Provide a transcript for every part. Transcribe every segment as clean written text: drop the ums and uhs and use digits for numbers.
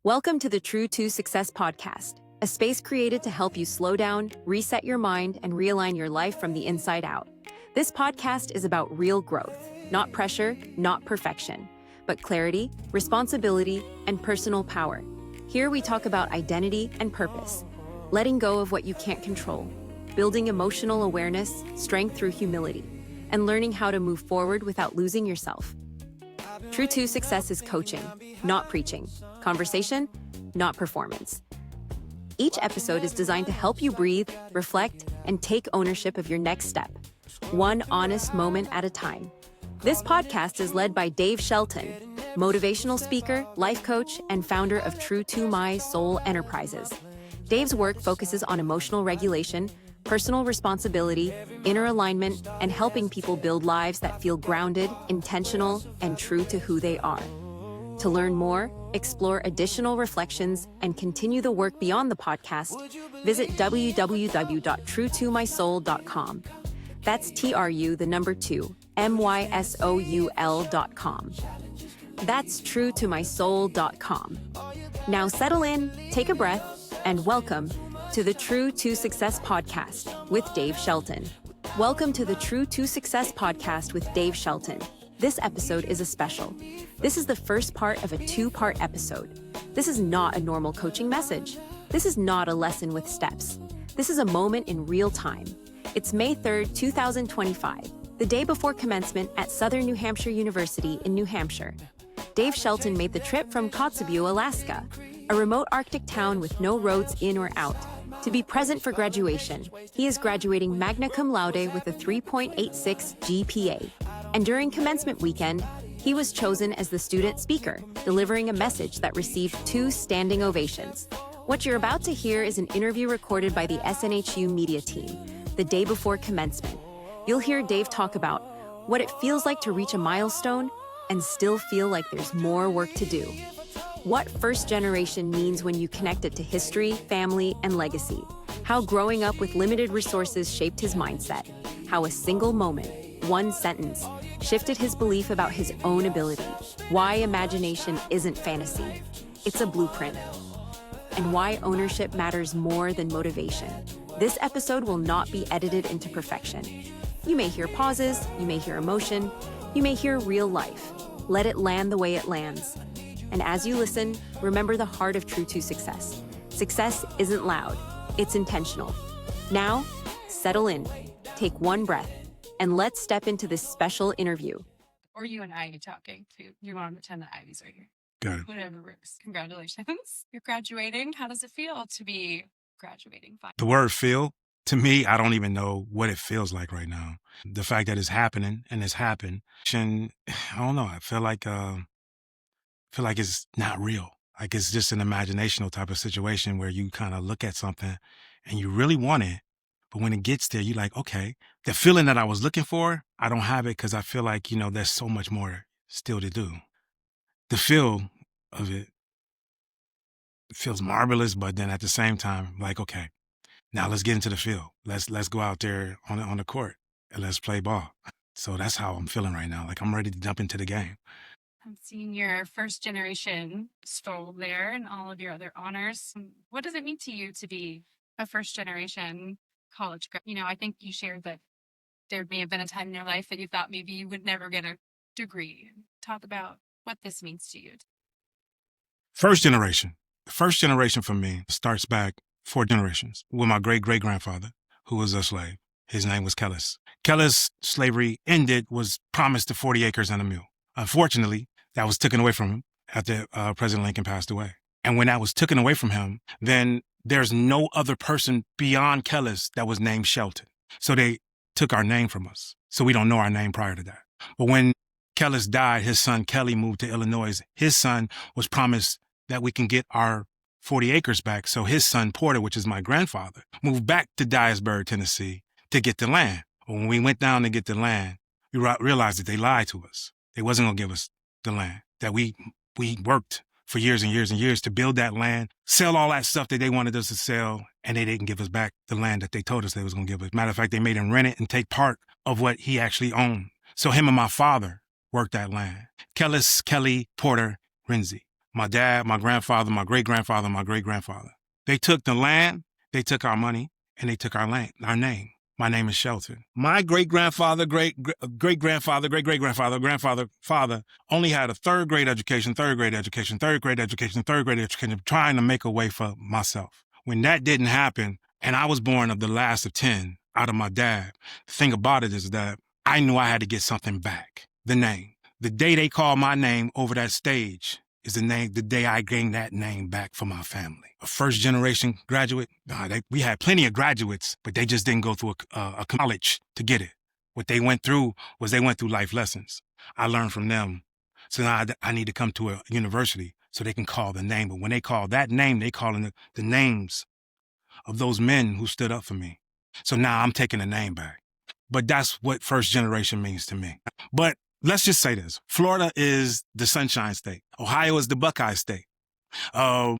Welcome to the True to Success podcast, a space created to help you slow down, reset your mind, and realign your life from the inside out. This podcast is about real growth, not pressure, not perfection, but clarity, responsibility, and personal power. Here we talk about identity and purpose, letting go of what you can't control, building emotional awareness, strength through humility, and learning how to move forward without losing yourself. True to Success is coaching, not preaching, conversation, not performance. Each episode is designed to help you breathe, reflect, and take ownership of your next step, one honest moment at a time. This podcast is led by Dave Shelton, motivational speaker, life coach, and founder of True to My Soul Enterprises. Dave's work focuses on emotional regulation, personal responsibility, inner alignment, and helping people build lives that feel grounded, intentional, and true to who they are. To learn more, explore additional reflections, and continue the work beyond the podcast, visit www.truetomysoul.com. That's TRU2MYSOUL.com. That's truetomysoul.com. Now settle in, take a breath, and welcome to the True to Success podcast with Dave Shelton. Welcome to the True to Success podcast with Dave Shelton. This episode is a special. This is the first part of a two-part episode. This is not a normal coaching message. This is not a lesson with steps. This is a moment in real time. It's May 3rd, 2025, the day before commencement at Southern New Hampshire University in New Hampshire. Dave Shelton made the trip from Kotzebue, Alaska, a remote Arctic town with no roads in or out, to be present for graduation. He is graduating magna cum laude with a 3.86 GPA. And during commencement weekend, he was chosen as the student speaker, delivering a message that received 2 standing ovations. What you're about to hear is an interview recorded by the SNHU media team the day before commencement. You'll hear Dave talk about what it feels like to reach a milestone and still feel like there's more work to do. What first generation means when you connect it to history, family, and legacy. How growing up with limited resources shaped his mindset. How a single moment, one sentence, shifted his belief about his own ability. Why imagination isn't fantasy. It's a blueprint. And why ownership matters more than motivation. This episode will not be edited into perfection. You may hear pauses, you may hear emotion, you may hear real life. Let it land the way it lands. And as you listen, remember the heart of True to Success. Success isn't loud, it's intentional. Now, settle in, take one breath, and let's step into this special interview. Or you and I talking to you want to pretend that Ivy's right here. Got it. Whatever works. Congratulations. You're graduating. How does it feel to be graduating? The word feel, to me, I don't even know what it feels like right now. The fact that it's happening and it's happened, and I don't know, I feel like it's not real. Like it's just an imaginational type of situation where you kind of look at something and you really want it. But when it gets there, you're like, okay, the feeling that I was looking for, I don't have it because I feel like, there's so much more still to do. The feel of it feels marvelous, but then at the same time, like, okay, now let's get into the field. Let's go out there on the court and let's play ball. So that's how I'm feeling right now. Like I'm ready to jump into the game. I'm seeing your first generation stroll there and all of your other honors. What does it mean to you to be a first generation college grad? I think you shared that there may have been a time in your life that you thought maybe you would never get a degree. Talk about what this means to you. First generation. The first generation for me starts back 4 generations with my great-great-grandfather, who was a slave. His name was Kellis. Kellis' slavery ended, was promised to 40 acres and a mule. Unfortunately, that was taken away from him after President Lincoln passed away. And when that was taken away from him, then there's no other person beyond Kellis that was named Shelton. So they took our name from us. So we don't know our name prior to that. But when Kellis died, his son Kelly moved to Illinois. His son was promised that we can get our 40 acres back. So his son Porter, which is my grandfather, moved back to Dyersburg, Tennessee to get the land. But when we went down to get the land, we realized that they lied to us. They wasn't going to give us the land, that we worked for years and years and years to build that land, sell all that stuff that they wanted us to sell, and they didn't give us back the land that they told us they was going to give us. Matter of fact, they made him rent it and take part of what he actually owned. So him and my father worked that land. Kellis, Kelly, Porter, Renzi. my dad, my grandfather, my great-grandfather, my great-grandfather. They took the land, they took our money, and they took our name. My name is Shelton. My great-grandfather, great-grandfather, great-great-grandfather, father only had a third grade education, trying to make a way for myself. When that didn't happen, and I was born of the last of 10 out of my dad, the thing about it is that I knew I had to get something back. The name. The day they called my name over that stage is the day I gained that name back for my family. A first generation graduate, we had plenty of graduates, but they just didn't go through a college to get it. What they went through was they went through life lessons. I learned from them. So now I need to come to a university so they can call the name. But when they call that name, they calling the names of those men who stood up for me. So now I'm taking the name back. But that's what first generation means to me. But let's just say this. Florida is the Sunshine State. Ohio is the Buckeye State.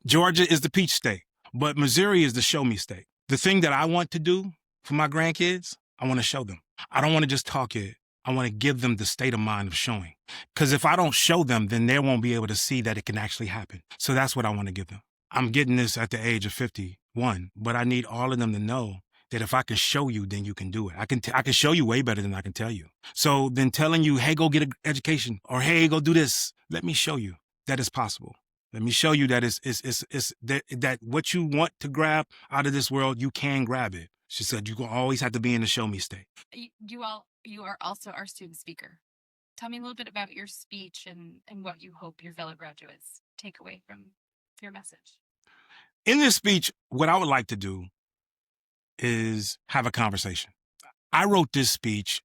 Georgia is the Peach State. But Missouri is the Show Me State. The thing that I want to do for my grandkids, I want to show them. I don't want to just talk it. I want to give them the state of mind of showing. Because if I don't show them, then they won't be able to see that it can actually happen. So that's what I want to give them. I'm getting this at the age of 51, but I need all of them to know that if I can show you, then you can do it. I can show you way better than I can tell you. So then telling you, hey, go get an education, or hey, go do this. Let me show you that it's possible. Let me show you that that what you want to grab out of this world, you can grab it. She said, you always have to be in the show me state. You are also our student speaker. Tell me a little bit about your speech and what you hope your fellow graduates take away from your message. In this speech, what I would like to do is have a conversation. I wrote this speech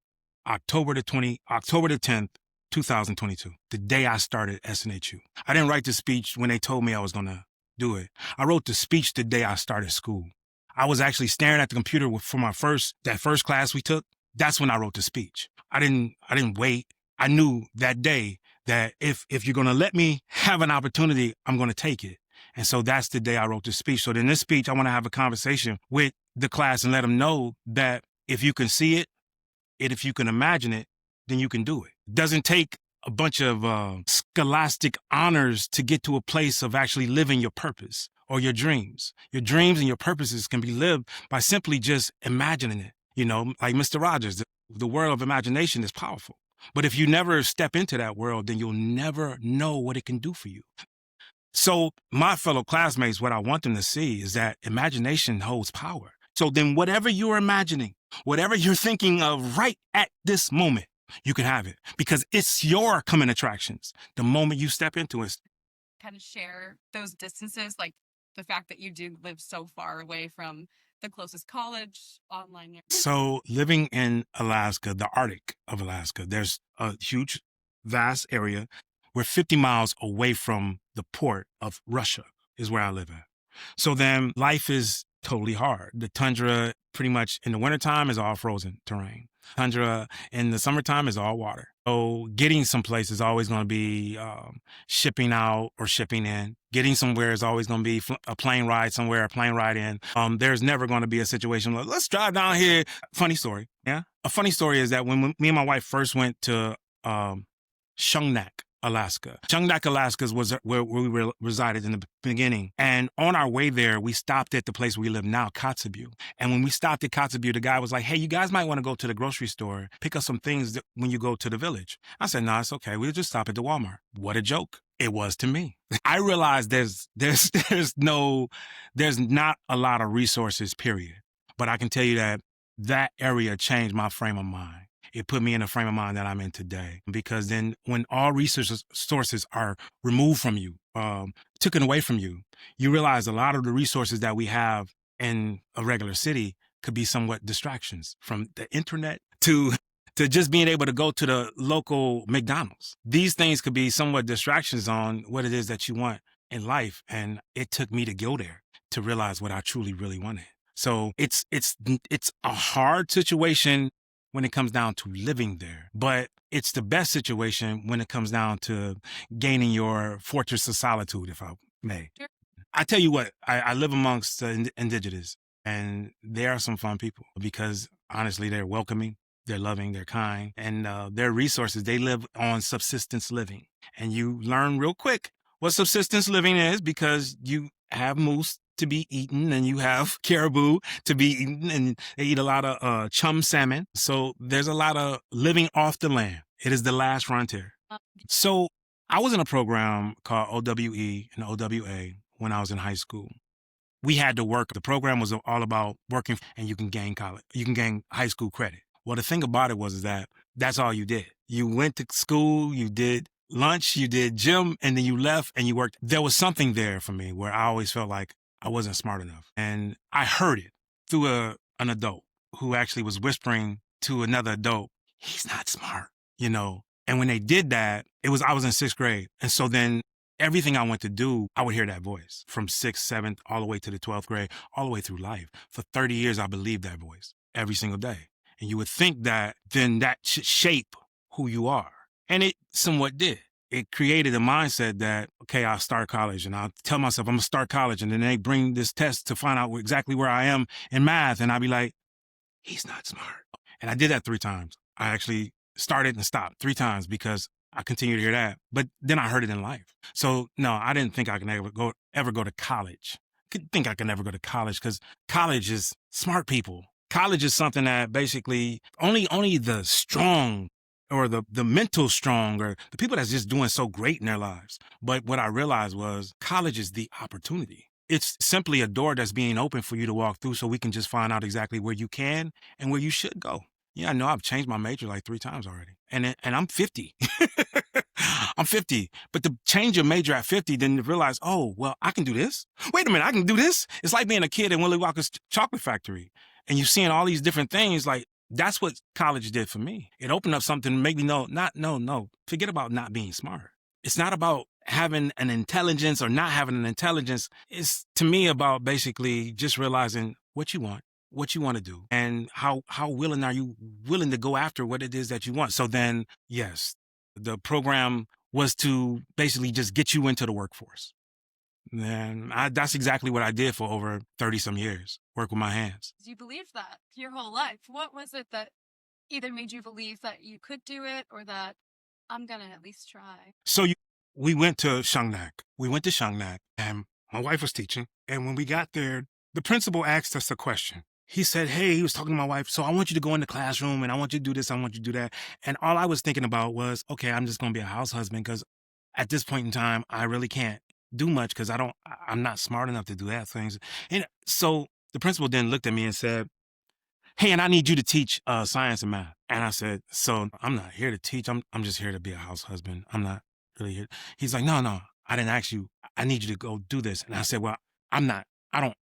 October the 10th, 2022, the day I started SNHU. I didn't write the speech when they told me I was going to do it. I wrote the speech the day I started school. I was actually staring at the computer for that first class we took. That's when I wrote the speech. I didn't wait. I knew that day that if you're going to let me have an opportunity, I'm going to take it. And so that's the day I wrote the speech. So in this speech, I want to have a conversation with the class and let them know that if you can see it, and if you can imagine it, then you can do it. It doesn't take a bunch of scholastic honors to get to a place of actually living your purpose or your dreams. Your dreams and your purposes can be lived by simply just imagining it. You know, like Mr. Rogers, the world of imagination is powerful. But if you never step into that world, then you'll never know what it can do for you. So my fellow classmates, what I want them to see is that imagination holds power. So then whatever you're imagining, whatever you're thinking of right at this moment, you can have it because it's your coming attractions. The moment you step into it. Kind of share those distances, like the fact that you do live so far away from the closest college, online. So living in Alaska, the Arctic of Alaska, there's a huge, vast area. We're 50 miles away from the port of Russia is where I live at. So then life is totally hard. The tundra pretty much in the wintertime is all frozen terrain. Tundra in the summertime is all water. So getting someplace is always going to be shipping out or shipping in. Getting somewhere is always going to be a plane ride somewhere, a plane ride in. There's never going to be a situation like, let's drive down here. Funny story. Yeah. A funny story is that when me and my wife first went to Shungnak, Alaska. Shungnak, Alaska was where we resided in the beginning. And on our way there, we stopped at the place where we live now, Kotzebue. And when we stopped at Kotzebue, the guy was like, hey, you guys might want to go to the grocery store, pick up some things when you go to the village. I said, no, it's okay. We'll just stop at the Walmart. What a joke. It was to me. I realized there's not a lot of resources, period. But I can tell you that area changed my frame of mind. It put me in a frame of mind that I'm in today. Because then when all sources are removed from you, taken away from you, you realize a lot of the resources that we have in a regular city could be somewhat distractions, from the internet to just being able to go to the local McDonald's. These things could be somewhat distractions on what it is that you want in life. And it took me to go there to realize what I truly, really wanted. So it's a hard situation when it comes down to living there. But it's the best situation when it comes down to gaining your fortress of solitude, if I may. Sure. I tell you what, I live amongst the indigenous, and they are some fun people because honestly, they're welcoming, they're loving, they're kind, and their resources, they live on subsistence living. And you learn real quick what subsistence living is, because you have moose to be eaten and you have caribou to be eaten, and they eat a lot of chum salmon. So there's a lot of living off the land. It is the last frontier. So I was in a program called OWE and OWA when I was in high school. We had to work. The program was all about working, and you can gain high school credit. Well, the thing about it was that that's all you did. You went to school, you did lunch, you did gym, and then you left and you worked. There was something there for me where I always felt like I wasn't smart enough. And I heard it through an adult who actually was whispering to another adult, he's not smart, And when they did that, I was in 6th grade. And so then everything I went to do, I would hear that voice from 6th, 7th, all the way to the 12th grade, all the way through life. For 30 years, I believed that voice every single day. And you would think that then that should shape who you are. And it somewhat did. It created a mindset that, okay, I'll start college and I'll tell myself I'm going to start college. And then they bring this test to find out exactly where I am in math. And I'll be like, he's not smart. And I did that 3 times. I actually started and stopped 3 times because I continued to hear that. But then I heard it in life. So no, I didn't think I could ever go to college. Could think I could never go to college because college is smart people. College is something that basically only the strong or the mental strong or the people that's just doing so great in their lives. But what I realized was college is the opportunity. It's simply a door that's being open for you to walk through so we can just find out exactly where you can and where you should go. Yeah, I know I've changed my major like 3 times already. And I'm 50. I'm 50. But to change your major at 50, then to realize, oh, well, I can do this. Wait a minute, I can do this. It's like being a kid in Willy Wonka's chocolate factory. And you're seeing all these different things. Like, that's what college did for me. It opened up something to make me know, forget about not being smart. It's not about having an intelligence or not having an intelligence. It's, to me, about basically just realizing what you want to do, and how willing are you to go after what it is that you want. So then, yes, the program was to basically just get you into the workforce. And that's exactly what I did for over 30 some years, work with my hands. You believed that your whole life. What was it that either made you believe that you could do it or that I'm going to at least try? So we went to Shangnak. And my wife was teaching. And when we got there, the principal asked us a question. He said, hey, he was talking to my wife, so I want you to go in the classroom and I want you to do this, I want you to do that. And all I was thinking about was, okay, I'm just going to be a house husband because at this point in time, I really can't do much because I'm not smart enough to do that things. And so the principal then looked at me and said, hey, and I need you to teach science and math. And I said, so I'm not here to teach. I'm just here to be a house husband. I'm not really here. He's like, no, I didn't ask you. I need you to go do this. And I said, well, I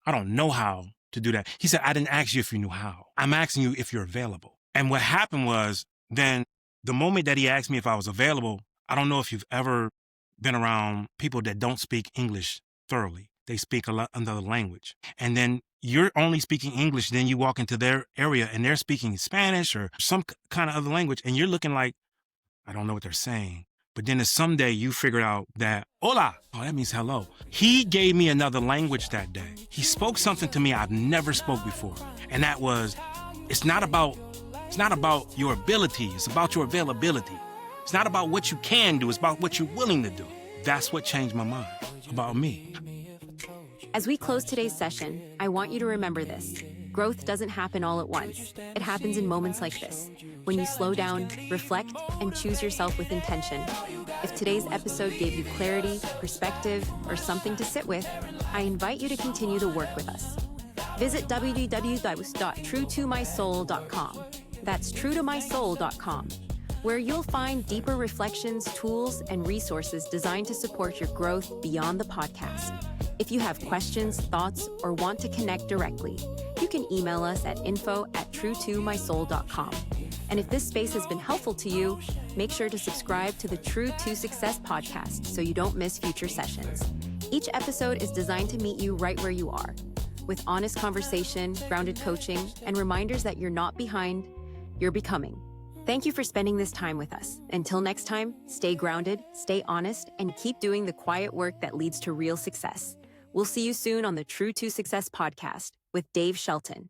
don't know how to do that. He said, I didn't ask you if you knew how. I'm asking you if you're available. And what happened was then the moment that he asked me if I was available, I don't know if you've ever been around people that don't speak English thoroughly. They speak another language. And then you're only speaking English, then you walk into their area and they're speaking Spanish or some kind of other language. And you're looking like, I don't know what they're saying. But then someday you figure out that, hola, oh, that means hello. He gave me another language that day. He spoke something to me I've never spoke before. And that was, it's not about your ability. It's about your availability. It's not about what you can do. It's about what you're willing to do. That's what changed my mind about me. As we close today's session, I want you to remember this. Growth doesn't happen all at once. It happens in moments like this, when you slow down, reflect, and choose yourself with intention. If today's episode gave you clarity, perspective, or something to sit with, I invite you to continue to work with us. Visit www.truetomysoul.com. That's truetomysoul.com, where you'll find deeper reflections, tools, and resources designed to support your growth beyond the podcast. If you have questions, thoughts, or want to connect directly, you can email us at info@truetomysoul.com. And if this space has been helpful to you, make sure to subscribe to the True to Success podcast so you don't miss future sessions. Each episode is designed to meet you right where you are, with honest conversation, grounded coaching, and reminders that you're not behind, you're becoming. Thank you for spending this time with us. Until next time, stay grounded, stay honest, and keep doing the quiet work that leads to real success. We'll see you soon on the True to Success podcast with Dave Shelton.